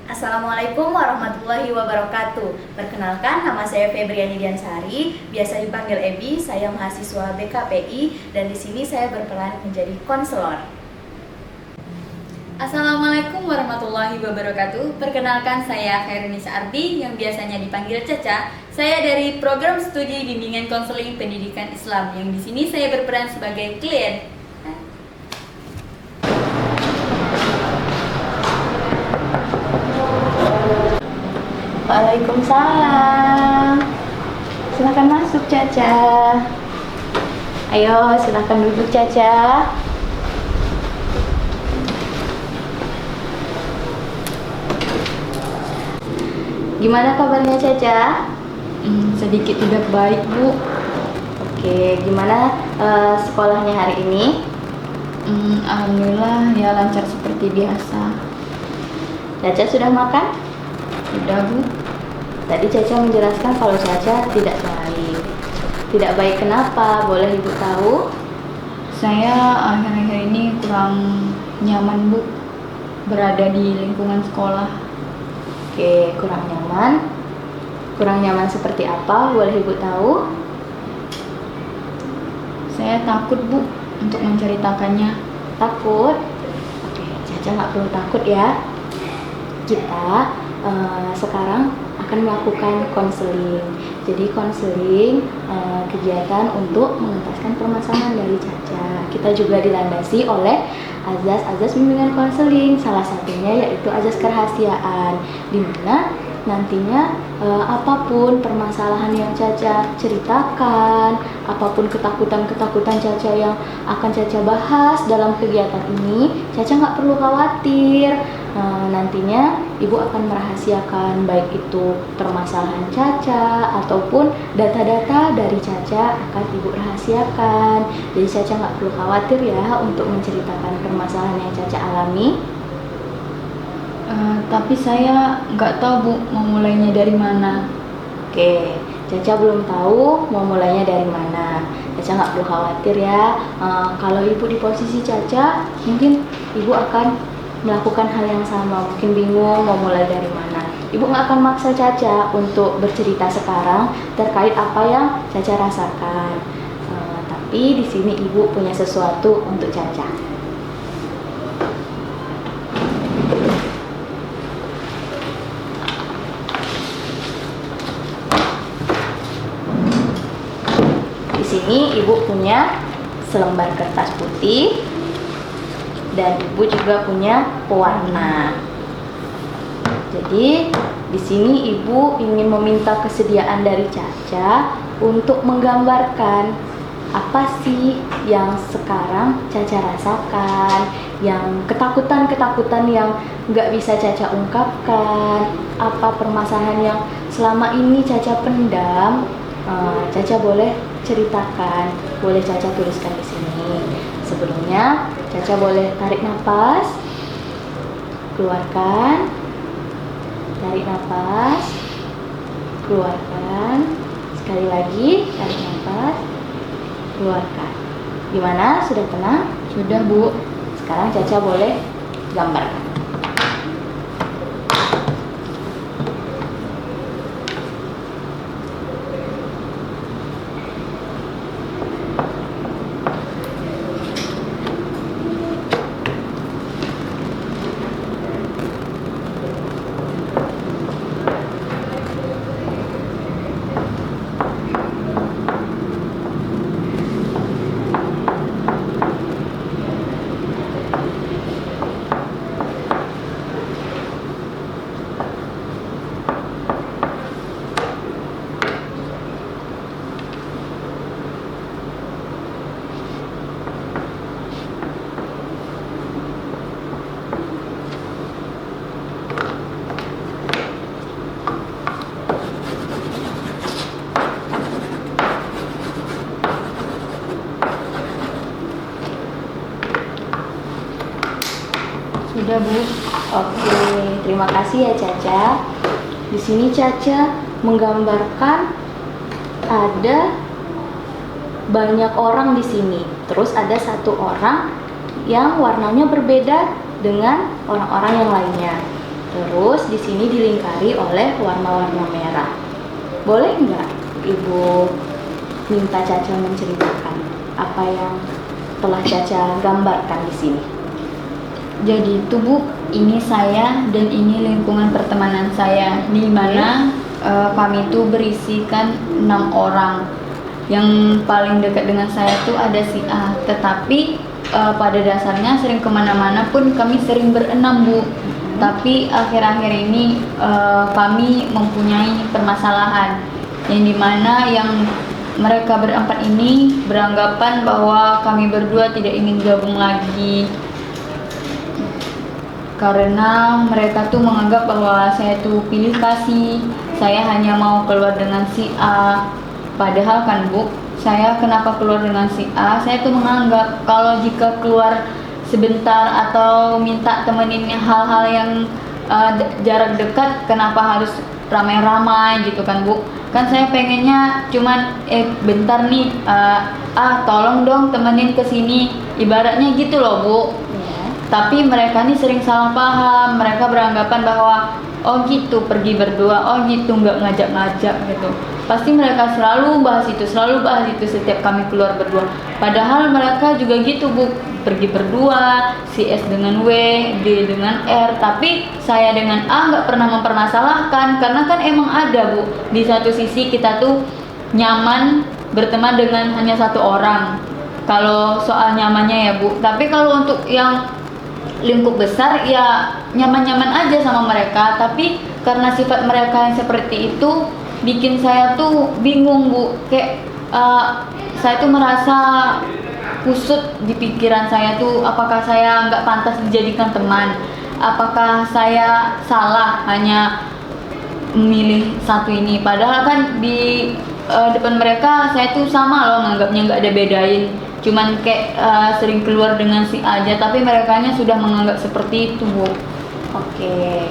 Assalamualaikum warahmatullahi wabarakatuh. Perkenalkan, nama saya Febriani Diansari, biasa dipanggil Ebi. Saya mahasiswa BKPI dan di sini saya berperan menjadi konselor. Assalamualaikum warahmatullahi wabarakatuh. Perkenalkan, saya Khairunisa Ardi yang biasanya dipanggil Caca. Saya dari program studi bimbingan konseling pendidikan Islam yang di sini saya berperan sebagai klien. Waalaikumsalam. Silakan masuk, Caca. Ayo, silakan duduk, Caca. Gimana kabarnya, Caca? Sedikit tidak baik, Bu. Oke, gimana sekolahnya hari ini? Alhamdulillah ya lancar seperti biasa. Caca sudah makan? Sudah, Bu. Tadi Caca menjelaskan kalau Caca tidak baik. Tidak baik kenapa? Boleh Ibu tahu? Saya akhir-akhir ini kurang nyaman, Bu, berada di lingkungan sekolah. Oke, kurang nyaman. Kurang nyaman seperti apa? Boleh Ibu tahu? Saya takut, Bu, untuk menceritakannya. Takut? Oke, Caca nggak perlu takut ya. Kita sekarang akan melakukan konseling. Jadi konseling kegiatan untuk mengentaskan permasalahan dari Caca. Kita juga dilandasi oleh azas-azas bimbingan konseling. Salah satunya yaitu azas kerahasiaan, di mana nantinya apapun permasalahan yang Caca ceritakan, apapun ketakutan-ketakutan Caca yang akan Caca bahas dalam kegiatan ini, Caca nggak perlu khawatir. Nantinya Ibu akan merahasiakan baik itu permasalahan Caca ataupun data-data dari Caca akan Ibu rahasiakan. Jadi Caca nggak perlu khawatir ya untuk menceritakan permasalahan yang Caca alami. Tapi saya nggak tahu, Bu, mau mulainya dari mana. Oke, Caca belum tahu mau mulainya dari mana. Caca nggak perlu khawatir ya. Kalau Ibu di posisi Caca, mungkin Ibu akan melakukan hal yang sama, mungkin bingung mau mulai dari mana. Ibu nggak akan maksa Caca untuk bercerita sekarang terkait apa yang Caca rasakan. Tapi di sini Ibu punya sesuatu untuk Caca. Di sini Ibu punya selembar kertas putih dan Ibu juga punya pewarna. Jadi di sini Ibu ingin meminta kesediaan dari Caca untuk menggambarkan apa sih yang sekarang Caca rasakan, yang ketakutan-ketakutan yang nggak bisa Caca ungkapkan, apa permasalahan yang selama ini Caca pendam. Caca boleh ceritakan, boleh Caca tuliskan di sini. Sebelumnya Caca boleh tarik nafas, keluarkan, tarik nafas, keluarkan, sekali lagi tarik nafas, keluarkan. Gimana? Sudah tenang? Sudah, Bu. Sekarang Caca boleh gambarkan. Sudah, Bu. Oke, terima kasih ya Caca. Di sini Caca menggambarkan ada banyak orang di sini. Terus ada satu orang yang warnanya berbeda dengan orang-orang yang lainnya. Terus di sini dilingkari oleh warna-warna merah. Boleh nggak Ibu minta Caca menceritakan apa yang telah Caca gambarkan di sini? Jadi itu Bu, ini saya dan ini lingkungan pertemanan saya, di mana kami itu berisikan 6 orang. Yang paling dekat dengan saya tuh ada si A, tetapi pada dasarnya sering kemana-mana pun kami sering berenam Bu. Tapi akhir-akhir ini kami mempunyai permasalahan yang dimana yang mereka berempat ini beranggapan bahwa kami berdua tidak ingin gabung lagi, karena mereka tuh menganggap bahwa saya tuh pilih kasih, saya hanya mau keluar dengan si A. Padahal kan Bu, saya kenapa keluar dengan si A? Saya tuh menganggap kalau jika keluar sebentar atau minta temenin hal-hal yang jarak dekat, kenapa harus ramai-ramai gitu kan Bu? Kan saya pengennya cuman bentar nih, tolong dong temenin kesini, ibaratnya gitu loh Bu. Tapi mereka nih sering salah paham. Mereka beranggapan bahwa oh gitu pergi berdua, oh gitu nggak ngajak-ngajak gitu. Pasti mereka selalu bahas itu setiap kami keluar berdua. Padahal mereka juga gitu Bu, pergi berdua, si S dengan W, D dengan R. Tapi saya dengan A nggak pernah mempermasalahkan, karena kan emang ada Bu, di satu sisi kita tuh nyaman berteman dengan hanya satu orang. Kalau soal nyamannya ya Bu. Tapi kalau untuk yang lingkup besar ya nyaman-nyaman aja sama mereka, tapi karena sifat mereka yang seperti itu bikin saya tuh bingung Bu. Kayak saya tuh merasa kusut di pikiran saya tuh, apakah saya nggak pantas dijadikan teman, apakah saya salah hanya memilih satu ini, padahal kan di depan mereka saya tuh sama loh nganggapnya, nggak ada bedain, cuman kayak sering keluar dengan si aja, tapi merekanya sudah menganggap seperti itu Bu. Oke,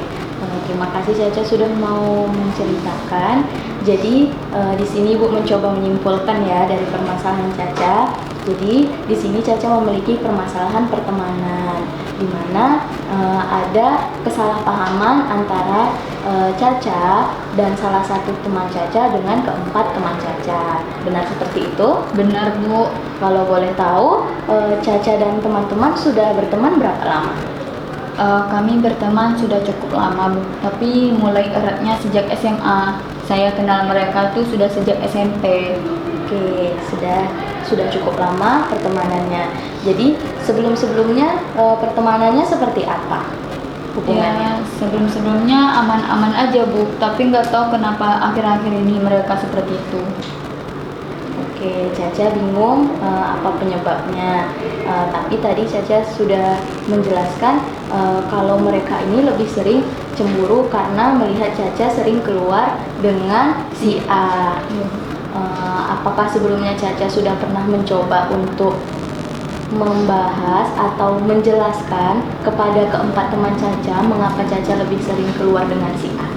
terima kasih Caca sudah mau menceritakan. Jadi di sini Bu mencoba menyimpulkan ya dari permasalahan Caca. Jadi di sini Caca memiliki permasalahan pertemanan, di mana ada kesalahpahaman antara Caca dan salah satu teman Caca dengan keempat teman Caca. Benar seperti itu? Benar Bu. Kalau boleh tahu, Caca dan teman-teman sudah berteman berapa lama? Kami berteman sudah cukup lama Bu, tapi mulai eratnya sejak SMA. Saya kenal mereka tuh sudah sejak SMP. Oke, sudah cukup lama pertemanannya. Jadi sebelumnya pertemanannya seperti apa hubungannya? Ya, sebelumnya aman-aman aja Bu, tapi nggak tahu kenapa akhir-akhir ini mereka seperti itu. Oke, Caca bingung apa penyebabnya. Tapi tadi Caca sudah menjelaskan kalau mereka ini lebih sering cemburu karena melihat Caca sering keluar dengan si A. Apakah sebelumnya Caca sudah pernah mencoba untuk membahas atau menjelaskan kepada keempat teman Caca mengapa Caca lebih sering keluar dengan si A?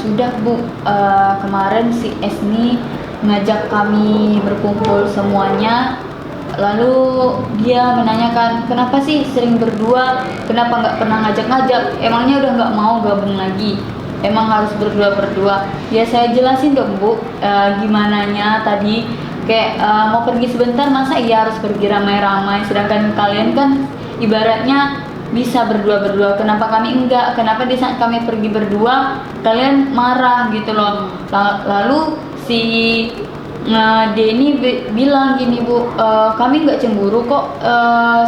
Sudah Bu, kemarin si S ini ngajak kami berkumpul semuanya, lalu dia menanyakan kenapa sih sering berdua, kenapa nggak pernah ngajak-ngajak, emangnya udah nggak mau gabung lagi, emang harus berdua-berdua. Ya saya jelasin dong Bu, gimananya tadi kayak mau pergi sebentar masa iya harus pergi ramai-ramai, sedangkan kalian kan ibaratnya bisa berdua-berdua, kenapa kami enggak, kenapa di saat kami pergi berdua kalian marah gitu loh. Lalu si Denny bilang gini Bu, kami nggak cemburu kok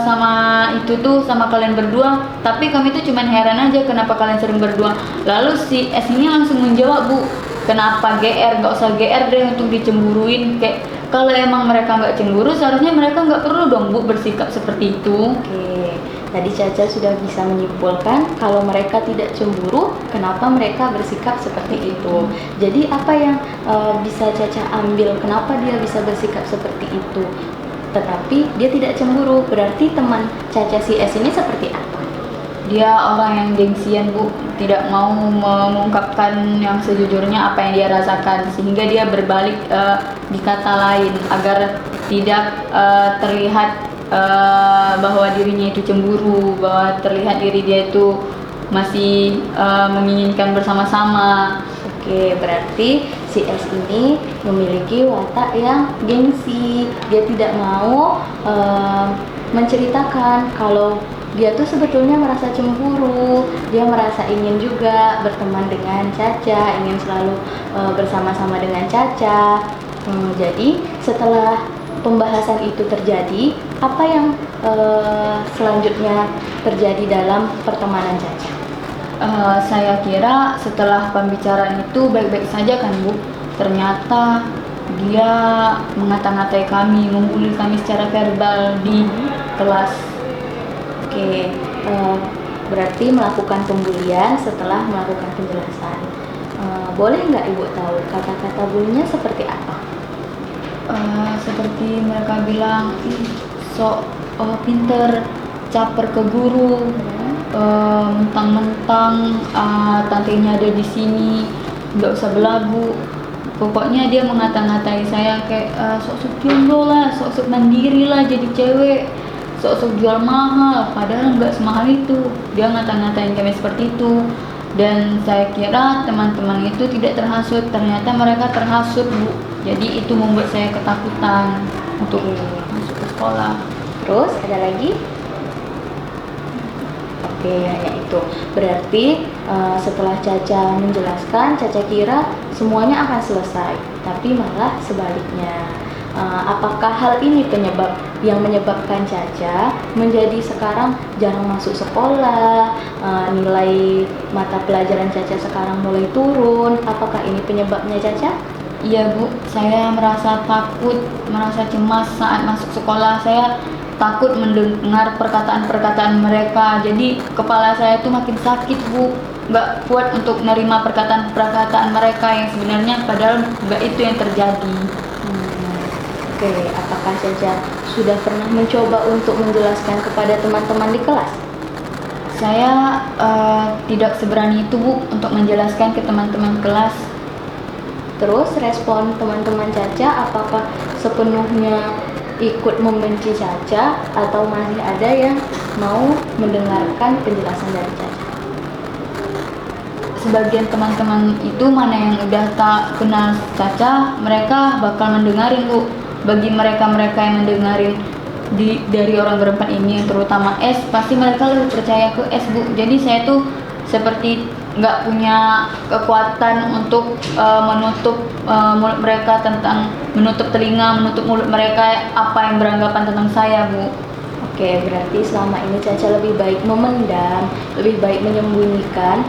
sama itu tuh, sama kalian berdua, tapi kami tuh cuman heran aja kenapa kalian sering berdua. Lalu si S ini langsung menjawab Bu, kenapa GR, nggak usah GR deh untuk dicemburuin, kayak kalau emang mereka nggak cemburu seharusnya mereka nggak perlu dong Bu bersikap seperti itu. Oke, tadi Caca sudah bisa menyimpulkan kalau mereka tidak cemburu, kenapa mereka bersikap seperti itu. Jadi apa yang bisa Caca ambil, kenapa dia bisa bersikap seperti itu? Tetapi dia tidak cemburu, berarti teman Caca si S ini seperti apa? Dia orang yang gengsian Bu, tidak mau mengungkapkan yang sejujurnya apa yang dia rasakan, sehingga dia berbalik di kata lain agar tidak terlihat bahwa dirinya itu cemburu, bahwa terlihat diri dia itu masih menginginkan bersama-sama. Oke, berarti si S ini memiliki watak yang gengsi. Dia tidak mau menceritakan kalau dia tuh sebetulnya merasa cemburu. Dia merasa ingin juga berteman dengan Caca, ingin selalu bersama-sama dengan Caca. Jadi setelah pembahasan itu terjadi, apa yang selanjutnya terjadi dalam pertemanan Caca? Saya kira setelah pembicaraan itu baik-baik saja kan Bu. Ternyata dia mengata-ngatai kami, membuli kami secara verbal di kelas. Oke, berarti melakukan pembulian setelah melakukan penjelasan. Boleh nggak Ibu tahu kata-kata bulinya seperti apa? Seperti mereka bilang, "Ih, sok pinter, caper ke guru, mentang-mentang tantenya ada di sini, nggak usah belagu." Pokoknya dia mengata-ngatai saya kayak sok-sok jomblo lah, sok-sok mandiri lah jadi cewek, sok-sok jual mahal, padahal nggak semahal itu. Dia ngata-ngatain kami seperti itu. Dan saya kira teman-teman itu tidak terhasut, ternyata mereka terhasut Bu. Jadi itu membuat saya ketakutan untuk masuk ke sekolah. Terus ada lagi? Oke, hanya itu. Berarti setelah Caca menjelaskan, Caca kira semuanya akan selesai, tapi malah sebaliknya. Apakah hal ini penyebab yang menyebabkan Caca menjadi sekarang jarang masuk sekolah, nilai mata pelajaran Caca sekarang mulai turun? Apakah ini penyebabnya Caca? Iya Bu, saya merasa takut, merasa cemas saat masuk sekolah. Saya takut mendengar perkataan-perkataan mereka. Jadi kepala saya itu makin sakit Bu, nggak kuat untuk menerima perkataan-perkataan mereka yang sebenarnya padahal nggak itu yang terjadi. Oke, apakah Caca sudah pernah mencoba untuk menjelaskan kepada teman-teman di kelas? Saya tidak seberani itu Bu untuk menjelaskan ke teman-teman kelas. Terus respon teman-teman Caca apakah sepenuhnya ikut membenci Caca atau masih ada yang mau mendengarkan penjelasan dari Caca? Sebagian teman-teman itu mana yang udah tak kenal Caca, mereka bakal mendengarin Bu. Bagi mereka-mereka yang mendengarin dari orang berempat ini, terutama S, pasti mereka lebih percaya ke S Bu. Jadi saya tuh seperti nggak punya kekuatan untuk menutup mulut mereka, menutup telinga, menutup mulut mereka apa yang beranggapan tentang saya Bu. Oke, berarti selama ini Caca lebih baik memendam, lebih baik menyembunyikan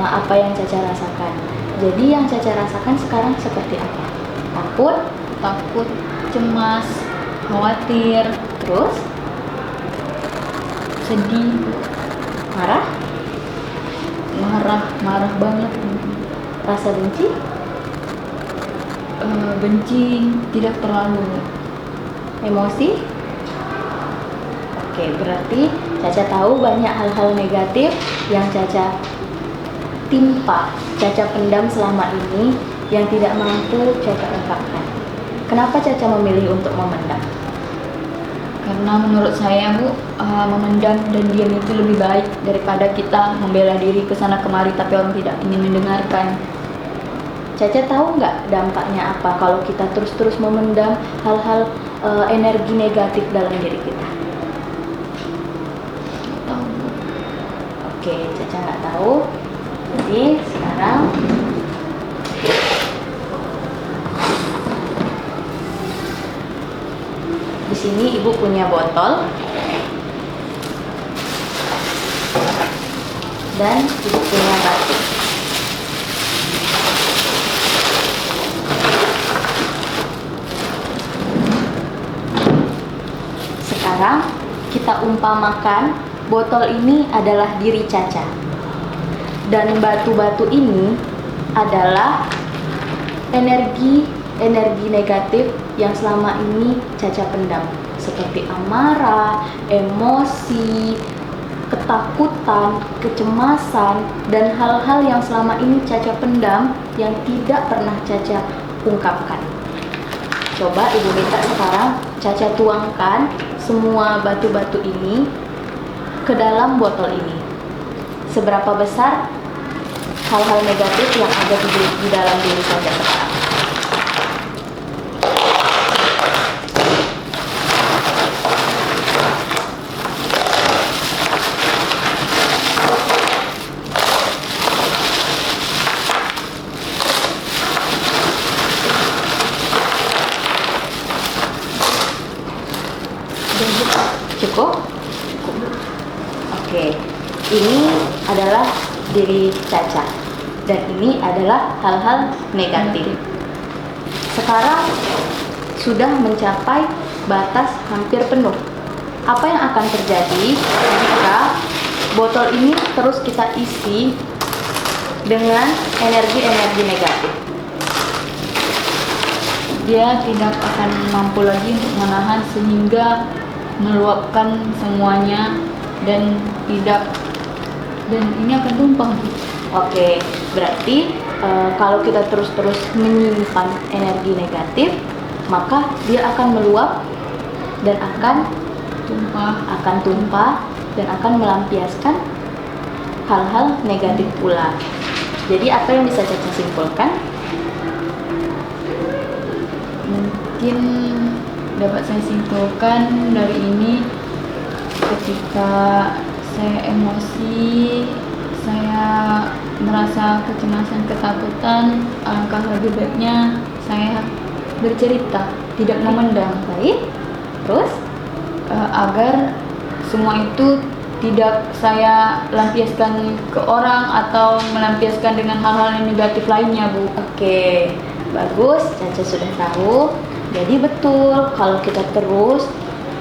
apa yang Caca rasakan. Jadi yang Caca rasakan sekarang seperti apa? Takut, cemas, khawatir, terus sedih, marah banget. Rasa benci? Benci tidak terlalu. Emosi? Oke, berarti Caca tahu banyak hal-hal negatif yang Caca pendam selama ini yang tidak mampu Caca ungkapkan. Kenapa Caca memilih untuk memendam? Karena menurut saya Bu, memendam dan diam itu lebih baik daripada kita membela diri ke sana kemari tapi orang tidak ingin mendengarkan. Caca tahu nggak dampaknya apa kalau kita terus-terus memendam hal-hal energi negatif dalam diri kita? Tahu Bu. Oke, Caca nggak tahu. Jadi sekarang di sini Ibu punya botol dan Ibu punya batu. Sekarang kita umpamakan botol ini adalah diri Caca dan batu-batu ini adalah energi negatif yang selama ini Caca pendam, seperti amarah, emosi, ketakutan, kecemasan, dan hal-hal yang selama ini Caca pendam yang tidak pernah Caca ungkapkan. Coba Ibu minta sekarang Caca tuangkan semua batu-batu ini ke dalam botol ini. Seberapa besar hal-hal negatif yang ada di dalam diri saya sekarang? Cukup? Oke, ini adalah diri Caca dan ini adalah hal-hal negatif. Sekarang sudah mencapai batas hampir penuh. Apa yang akan terjadi jika botol ini terus kita isi dengan energi-energi negatif? Dia tidak akan mampu lagi untuk menahan sehingga meluapkan semuanya dan ini akan tumpah. Oke, berarti kalau kita terus-terus menyimpan energi negatif, maka dia akan meluap dan akan tumpah dan akan melampiaskan hal-hal negatif pula. Jadi apa yang bisa Caca simpulkan? Mungkin dapat saya simpulkan dari ini, ketika saya emosi, saya merasa kecemasan, ketakutan, alangkah lebih baiknya saya bercerita, tidak memendam. Baik, terus? Agar semua itu tidak saya lampiaskan ke orang atau melampiaskan dengan hal-hal yang negatif lainnya, Bu. Oke, bagus, Caca sudah tahu. Jadi betul, kalau kita terus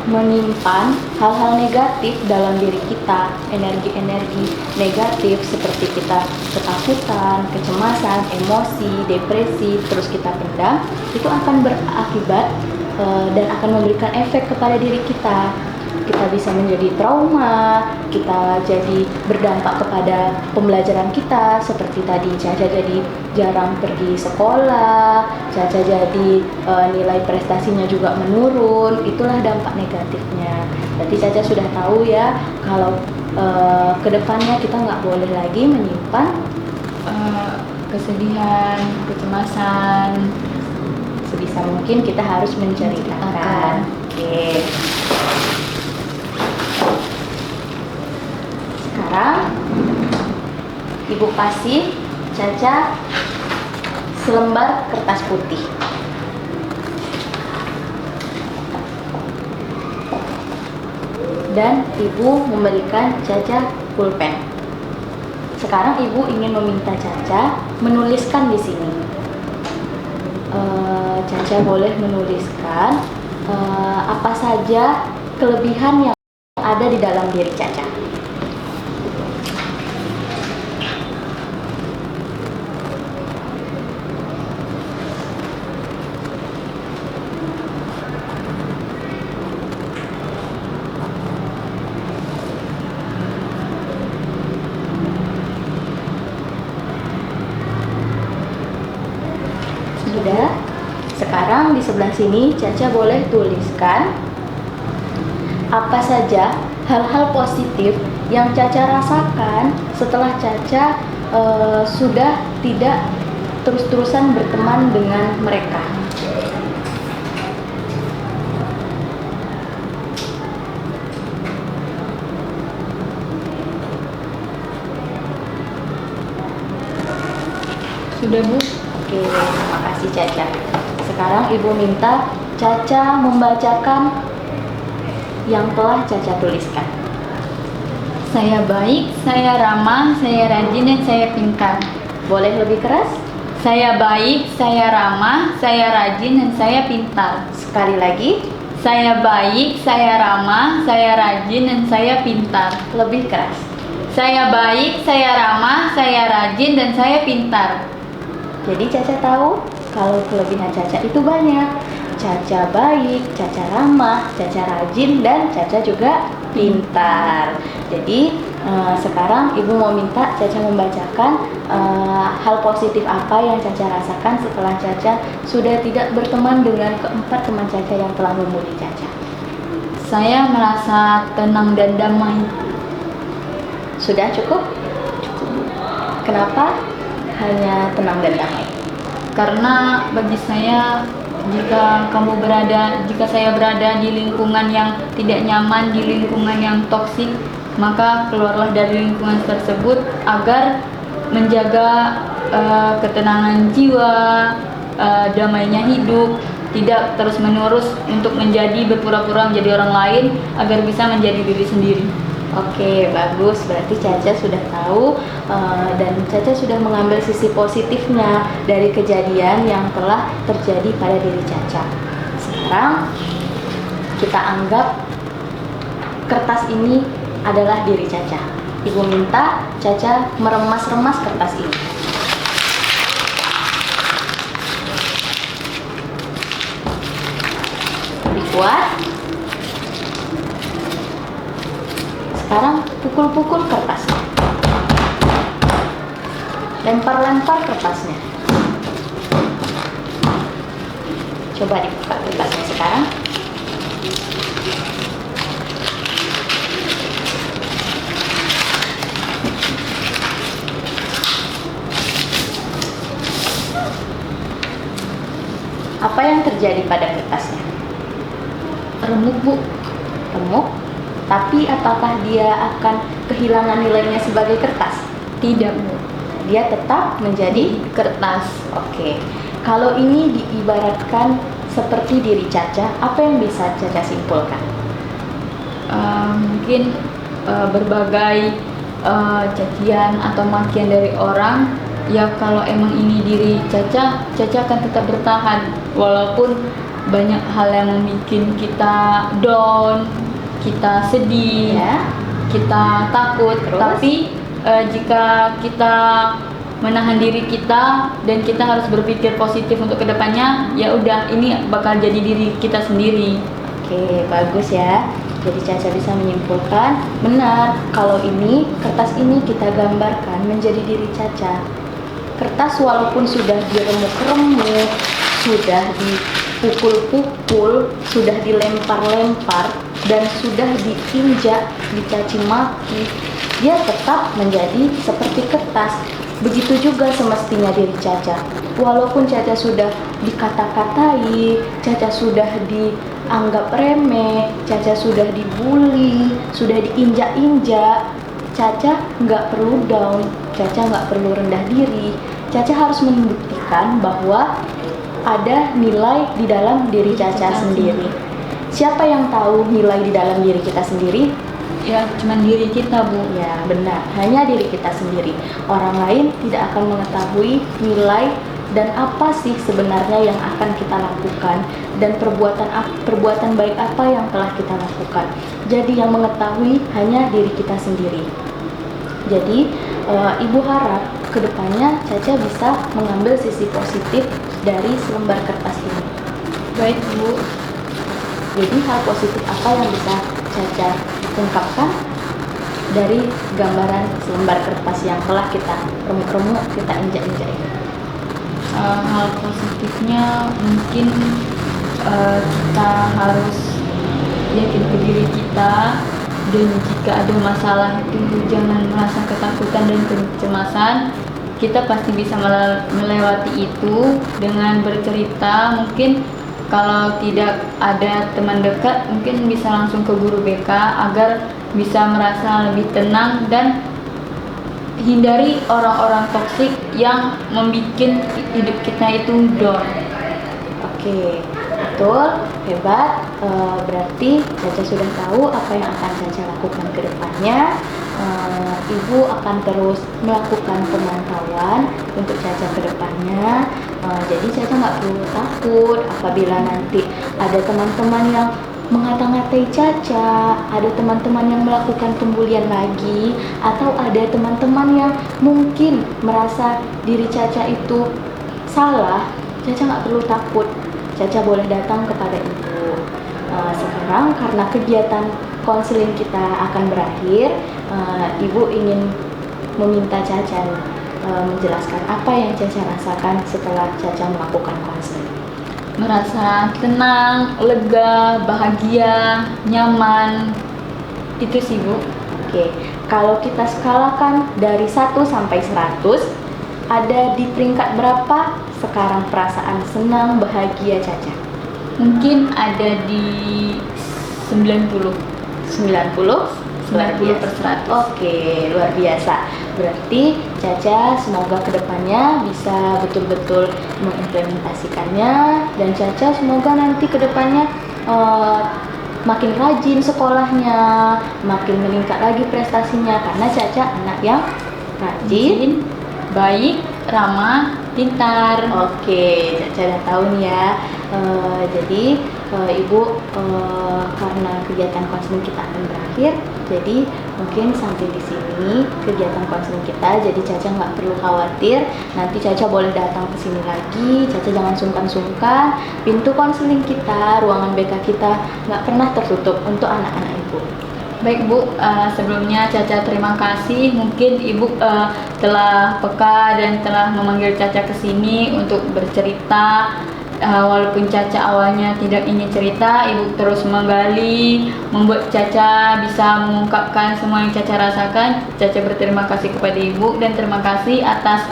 menyimpan hal-hal negatif dalam diri kita, energi-energi negatif seperti kita ketakutan, kecemasan, emosi, depresi, terus kita pendam, itu akan berakibat dan akan memberikan efek kepada diri kita. Kita bisa menjadi trauma, kita jadi berdampak kepada pembelajaran kita, seperti tadi Caca jadi jarang pergi sekolah, Caca jadi nilai prestasinya juga menurun. Itulah dampak negatifnya. Berarti Caca sudah tahu ya, kalau kedepannya kita nggak boleh lagi menyimpan kesedihan, kecemasan. Sebisa mungkin kita harus menceritakan. Oke. Sekarang Ibu kasih Caca selembar kertas putih. Dan Ibu memberikan Caca pulpen. Sekarang Ibu ingin meminta Caca menuliskan di sini. Caca boleh menuliskan apa saja kelebihan yang ada di dalam diri Caca. Sudah? Sekarang di sebelah sini Caca boleh tuliskan apa saja hal-hal positif yang Caca rasakan setelah Caca sudah tidak terus-terusan berteman dengan mereka. Sudah, Bu? Oke, terima kasih Caca. Sekarang Ibu minta Caca membacakan yang telah Caca tuliskan. Saya baik, saya ramah, saya rajin, dan saya pintar. Boleh lebih keras? Saya baik, saya ramah, saya rajin, dan saya pintar. Sekali lagi, Saya baik, saya ramah, saya rajin, dan saya pintar. lebih keras. Saya baik, saya ramah, saya rajin, dan saya pintar. Jadi Caca tahu kalau kelebihan Caca itu banyak. Caca baik, Caca ramah, Caca rajin, dan Caca juga pintar. Jadi sekarang Ibu mau minta Caca membacakan hal positif apa yang Caca rasakan setelah Caca sudah tidak berteman dengan keempat teman Caca yang telah membuli Caca. Saya merasa tenang dan damai. Sudah cukup? Kenapa hanya tenang dan damai? Karena bagi saya, jika saya berada di lingkungan yang tidak nyaman, di lingkungan yang toksik, maka keluarlah dari lingkungan tersebut agar menjaga ketenangan jiwa, damainya hidup, tidak terus-menerus untuk berpura-pura menjadi orang lain agar bisa menjadi diri sendiri. Oke, bagus. Berarti Caca sudah tahu dan Caca sudah mengambil sisi positifnya dari kejadian yang telah terjadi pada diri Caca. Sekarang kita anggap kertas ini adalah diri Caca. Ibu minta Caca meremas-remas kertas ini. Lebih kuat. Sekarang pukul-pukul kertasnya. Lempar-lempar kertasnya. Coba dibuka kertasnya sekarang. Apa yang terjadi pada kertasnya? Remuk, Bu. Remuk. Tapi apakah dia akan kehilangan nilainya sebagai kertas? Tidak, Bu. Dia tetap menjadi Kertas. Oke. Kalau ini diibaratkan seperti diri Caca, apa yang bisa Caca simpulkan? Mungkin berbagai cacian atau makian dari orang, ya kalau emang ini diri Caca akan tetap bertahan walaupun banyak hal yang membuat kita down, kita sedih, Ya. kita takut. Terus? Tapi jika kita menahan diri kita dan kita harus berpikir positif untuk kedepannya, ya udah, ini bakal jadi diri kita sendiri. Oke, bagus ya. Jadi Caca bisa menyimpulkan, benar, kalau ini, kertas ini kita gambarkan menjadi diri Caca. Kertas walaupun sudah diremuk-remuk, sudah dipukul-pukul, sudah dilempar-lempar, dan sudah diinjak, dicaci maki, dia tetap menjadi seperti kertas. Begitu juga semestinya diri Caca. Walaupun Caca sudah dikata-katai, Caca sudah dianggap remeh, Caca sudah dibully, sudah diinjak-injak, Caca nggak perlu down, Caca nggak perlu rendah diri. Caca harus membuktikan bahwa ada nilai di dalam diri Caca sendiri. Siapa yang tahu nilai di dalam diri kita sendiri? Ya cuman diri kita, Bu. Ya benar, hanya diri kita sendiri. Orang lain tidak akan mengetahui nilai dan apa sih sebenarnya yang akan kita lakukan dan perbuatan baik apa yang telah kita lakukan. Jadi yang mengetahui hanya diri kita sendiri. Jadi Ibu harap kedepannya Caca bisa mengambil sisi positif dari selembar kertas ini. Baik, Bu. Jadi hal positif apa yang bisa Caca ungkapkan dari gambaran selembar kertas yang telah kita remuk-remuk, kita injak-injak ini? Hal positifnya mungkin kita harus yakin ke diri kita, dan jika ada masalah itu jangan merasa ketakutan dan kecemasan. Kita pasti bisa melewati itu dengan bercerita. Mungkin kalau tidak ada teman dekat, mungkin bisa langsung ke guru BK agar bisa merasa lebih tenang dan hindari orang-orang toksik yang membuat hidup kita itu down. Oke, betul, hebat. Berarti Caca sudah tahu apa yang akan Caca lakukan ke depannya. Ibu akan terus melakukan pemantauan untuk Caca ke depannya. Jadi Caca nggak perlu takut apabila nanti ada teman-teman yang mengata-ngatai Caca, ada teman-teman yang melakukan pembulian lagi, atau ada teman-teman yang mungkin merasa diri Caca itu salah. Caca nggak perlu takut. Caca boleh datang kepada ibu. Sekarang karena kegiatan konseling kita akan berakhir, ibu ingin meminta Caca menjelaskan apa yang Caca rasakan setelah Caca melakukan konseling. merasa tenang, lega, bahagia, nyaman. Itu sih, Bu. Oke, kalau kita skalakan dari 1 sampai 100, ada di peringkat berapa sekarang perasaan senang, bahagia Caca? Mungkin ada di 90. 90? 90/100. Oke, luar biasa. Berarti Caca semoga kedepannya bisa betul-betul mengimplementasikannya, dan Caca semoga nanti kedepannya makin rajin sekolahnya, makin meningkat lagi prestasinya, karena Caca anak yang rajin, baik, ramah, pintar. Oke, Caca udah tahu nih ya. Jadi Ibu, karena kegiatan konseling kita akan berakhir, jadi mungkin sampai di sini kegiatan konseling kita. Jadi Caca nggak perlu khawatir. Nanti Caca boleh datang ke sini lagi. Caca jangan sungkan-sungkan. Pintu konseling kita, ruangan BK kita nggak pernah tertutup untuk anak-anak Ibu. Baik, Bu, sebelumnya Caca terima kasih. Mungkin Ibu telah peka dan telah memanggil Caca ke sini untuk bercerita. Walaupun Caca awalnya tidak ingin cerita, Ibu terus menggali, membuat Caca bisa mengungkapkan semua yang Caca rasakan. Caca berterima kasih kepada Ibu dan terima kasih atas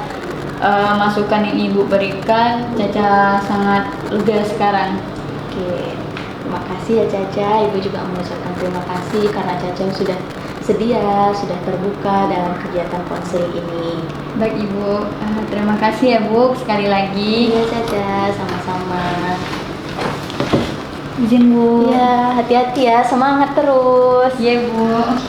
masukan yang Ibu berikan. Caca sangat lega sekarang. Oke, terima kasih ya Caca. Ibu juga mengucapkan terima kasih karena Caca sudah sedia, sudah terbuka dalam kegiatan konseling ini. Baik, Ibu, terima kasih ya, Bu, sekali lagi. Iya Caca, sama-sama. Izin, Bu. Iya, hati-hati ya, semangat terus. Iya, Bu.